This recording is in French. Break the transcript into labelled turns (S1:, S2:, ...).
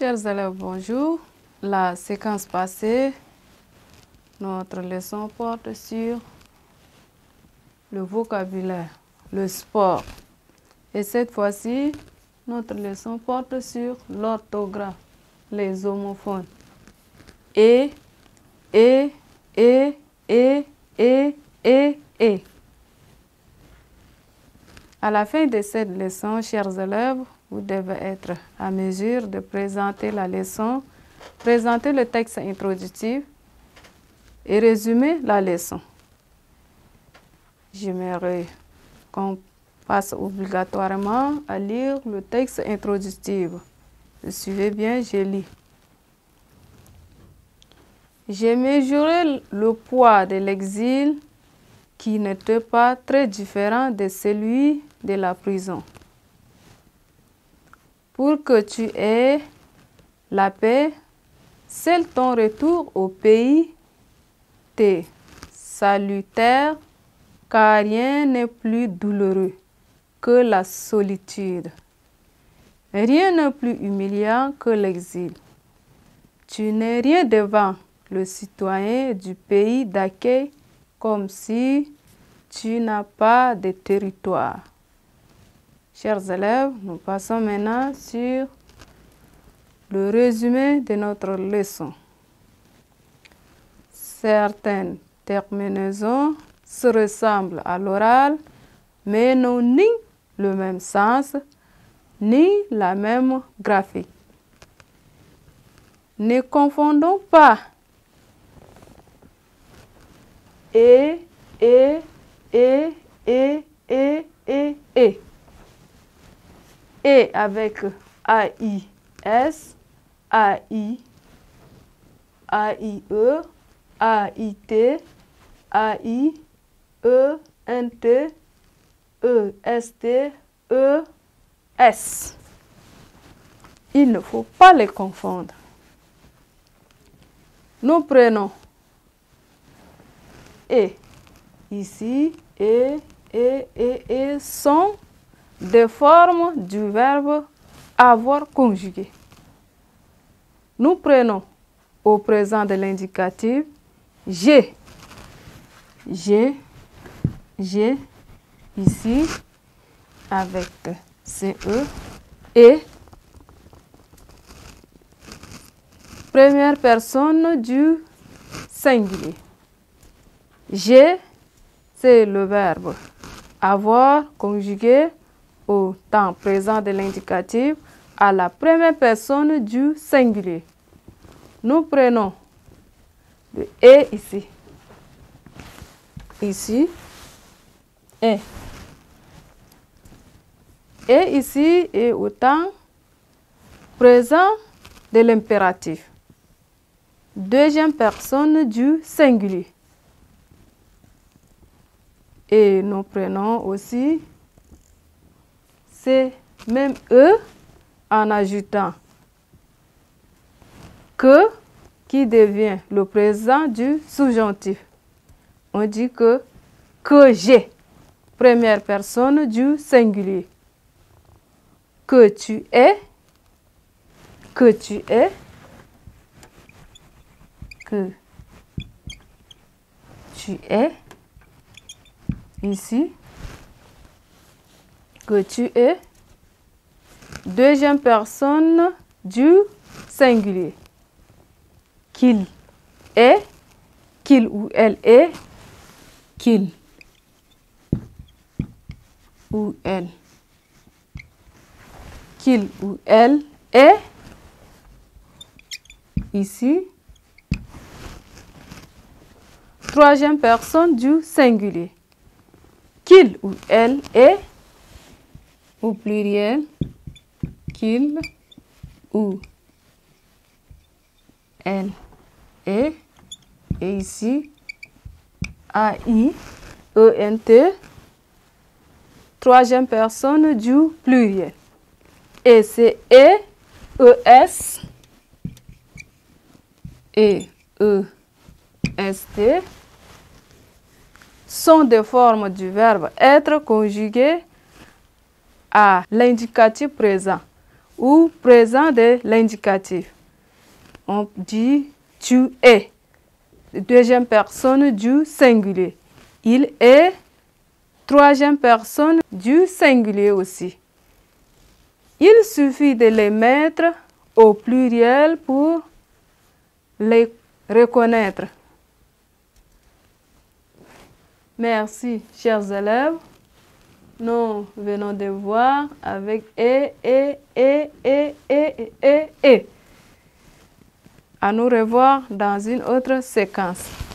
S1: Chers élèves, bonjour. La séquence passée, notre leçon porte sur le vocabulaire, le sport. Et cette fois-ci, notre leçon porte sur l'orthographe, les homophones. Et. À la fin de cette leçon, chers élèves, vous devez être à mesure de présenter la leçon, présenter le texte introductif et résumer la leçon. J'aimerais qu'on passe obligatoirement à lire le texte introductif. Suivez bien, je lis. J'ai mesuré le poids de l'exil qui n'était pas très différent de celui de la prison. Pour que tu aies la paix, seul ton retour au pays t'est salutaire, car rien n'est plus douloureux que la solitude. Rien n'est plus humiliant que l'exil. Tu n'es rien devant le citoyen du pays d'accueil, comme si tu n'as pas de territoire. Chers élèves, nous passons maintenant sur le résumé de notre leçon. Certaines terminaisons se ressemblent à l'oral, mais n'ont ni le même sens, ni la même graphique. Ne confondons pas et avec AIS, AI, AIE, AIT, AI, ENT, EST, ES. Il ne faut pas les confondre. Nous prenons et ici, et sont des formes du verbe avoir conjugué. Nous prenons au présent de l'indicatif j'ai ici avec CE et première personne du singulier. J'ai, c'est le verbe avoir conjugué au temps présent de l'indicatif à la première personne du singulier. Nous prenons le et ici. Ici, et. Et ici est au temps présent de l'impératif. Deuxième personne du singulier. Et nous prenons aussi ces mêmes E en ajoutant que qui devient le présent du subjonctif. On dit que j'ai, première personne du singulier. Que tu es, ici, que tu es, deuxième personne du singulier. Qu'il est, qu'il ou elle est, qu'il ou elle. Qu'il ou elle est, ici, troisième personne du singulier. Qu'il ou elle est, au pluriel, qu'il ou elle est, et ici, AI, ENT, troisième personne du pluriel. Et c'est ES et EST sont des formes du verbe être conjuguées à l'indicatif présent ou présent de l'indicatif. On dit tu es. Deuxième personne du singulier. Il est. Troisième personne du singulier aussi. Il suffit de les mettre au pluriel pour les reconnaître. Merci, chers élèves. Nous venons de voir avec et. À nous revoir dans une autre séquence.